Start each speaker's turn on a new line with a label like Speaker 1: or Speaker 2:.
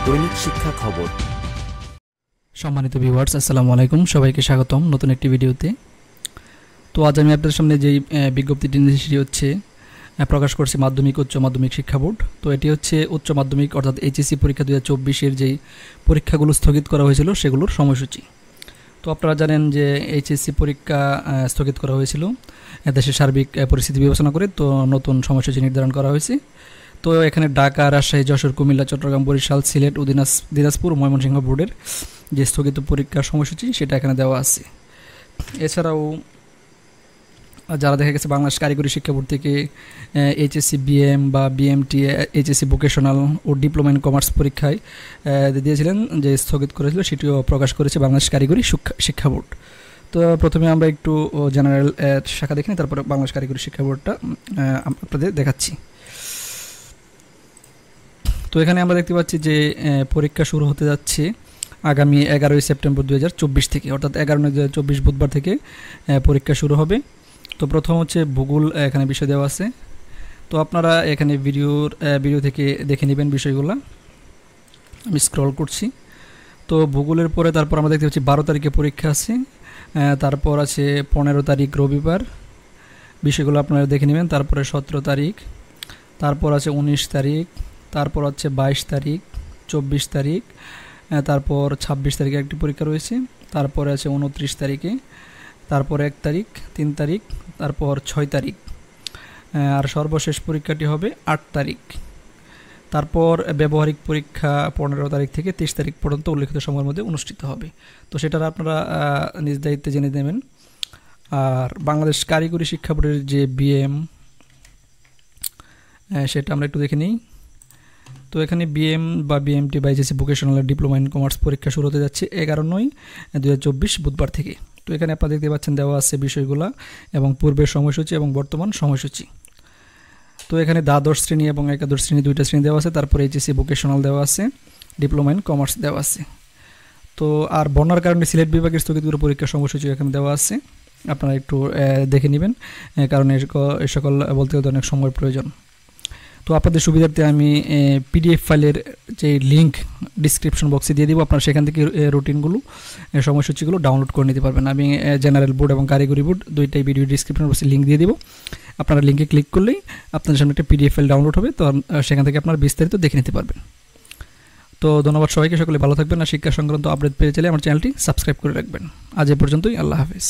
Speaker 1: দৈনিক শিক্ষা খবর।
Speaker 2: সম্মানিত ভিউয়ার্স, আসসালামু আলাইকুম, সবাইকে স্বাগতম নতুন একটি ভিডিওতে। তো আজ আমি আপনাদের সামনে যেই বিজ্ঞপ্তিটি সেটি হচ্ছে প্রকাশ করছে মাধ্যমিক উচ্চ মাধ্যমিক শিক্ষা বোর্ড। তো এটি হচ্ছে উচ্চ মাধ্যমিক অর্থাৎ এইচএসসি পরীক্ষা 2024-এর যেই পরীক্ষাগুলো স্থগিত করা হয়েছিল সেগুলোর সময়সূচি। তো আপনারা জানেন যে এইচএসসি পরীক্ষা স্থগিত করা হয়েছিল দেশের সার্বিক পরিস্থিতি বিবেচনা করে। তো নতুন সময়সূচি নির্ধারণ করা হয়েছে। তো এখানে ঢাকা, রাজশাহী, যশোর, কুমিল্লা, চট্টগ্রাম, বরিশাল, সিলেট ও দিনাজপুর, ময়মনসিংহ বোর্ডের যে স্থগিত পরীক্ষার সময়সূচি সেটা এখানে দেওয়া আছে। এছাড়াও যারা দেখা গেছে বাংলাদেশ কারিগরি শিক্ষা বোর্ড থেকে এইচএসসি বিএম বা বিএমটি, এইচএসসি ভোকেশনাল ও ডিপ্লোমা ইন কমার্স পরীক্ষায় দিয়েছিলেন যে স্থগিত করেছিল, সেটিও প্রকাশ করেছে বাংলাদেশ কারিগরি শিক্ষা বোর্ড। তো প্রথমে আমরা একটু জেনারেল শাখা দেখিনি, তারপরে বাংলাদেশ কারিগরি শিক্ষা বোর্ডটা আপনাদের দেখাচ্ছি। তো এখানে আমরা দেখতে পাচ্ছি যে পরীক্ষা শুরু হতে যাচ্ছে আগামী 11ই সেপ্টেম্বর 2024 থেকে, অর্থাৎ 11/9/2024 বুধবার থেকে পরীক্ষা শুরু হবে। তো প্রথম হচ্ছে ভূগোল, এখানে বিষয় দেওয়া আছে। তো আপনারা এখানে ভিডিও থেকে দেখে নেবেন বিষয়গুলো। আমি স্ক্রল করছি। তো ভূগোলের পরে তারপর আমরা দেখতে পাচ্ছি 12 তারিখে পরীক্ষা আছে, তারপর আছে 15 তারিখ রবিবার, বিষয়গুলো আপনারা দেখে নেবেন। তারপরে 17 তারিখ, তারপর আছে 19 তারিখ, তারপর হচ্ছে 22 তারিখ, 24 তারিখ, তারপর 26 তারিখে একটি পরীক্ষা রয়েছে, তারপরে আছে 29 তারিখে, তারপর 1 তারিখ, 3 তারিখ, তারপর 6 তারিখ, আর সর্বশেষ পরীক্ষাটি হবে 8 তারিখ। তারপর ব্যবহারিক পরীক্ষা 15 তারিখ থেকে 30 তারিখ পর্যন্ত উল্লিখিত সময়ের মধ্যে অনুষ্ঠিত হবে। তো সেটা আপনারা নিজ দায়িত্বে জেনে নেবেন। আর বাংলাদেশ কারিগরি শিক্ষা বোর্ডের যে বিএম, সেটা আমরা একটু দেখে নিই। তো এখানে বিএম বা বিএমটি বা HSC vocational diploma in commerce পরীক্ষা শুরু হতে যাচ্ছে 11/9/2024 বুধবার থেকে। তো এখানে আপনারা দেখতে পাচ্ছেন দেওয়া আছে বিষয়গুলো এবং পূর্বের সময়সূচি এবং বর্তমান সময়সূচি। তো এখানে দ্বাদশ শ্রেণী এবং একাদশ শ্রেণী দুইটা শ্রেণী দেওয়া আছে, তারপরে এইচএসসি ভোকেশনাল দেওয়া আছে, ডিপ্লোমা ইন কমার্স দেওয়া আছে। তো আর বন্যার কারণে সিলেট বিভাগের স্থগিত পরীক্ষার সময়সূচি এখানে দেওয়া আছে, আপনারা একটু দেখে নেবেন, কারণ এই সকল বলতে হতে অনেক সময়ের প্রয়োজন। তো আপনাদের সুবিধার্থে আমি পিডিএফ ফাইলের যে লিঙ্ক ডিসক্রিপশন বক্সে দিয়ে দিব, আপনারা সেখান থেকে রুটিনগুলো, সময়সূচিগুলো ডাউনলোড করে নিতে পারবেন। আমি জেনারেল বোর্ড এবং কারিগরি বোর্ড দুইটাই ভিডিও ডিসক্রিপশন বক্সে লিঙ্ক দিয়ে দিব। আপনারা লিঙ্কে ক্লিক করলেই আপনাদের সামনে একটা পিডিএফ ফাইল ডাউনলোড হবে। তো সেখান থেকে আপনারা বিস্তারিত দেখে নিতে পারবেন। তো ধন্যবাদ সবাইকে, সকলে ভালো থাকবেন। আর শিক্ষা সংক্রান্ত আপডেট পেয়ে চাইলে আমার চ্যানেলটি সাবস্ক্রাইব করে রাখবেন। আজ এ পর্যন্তই, আল্লাহ হাফেজ।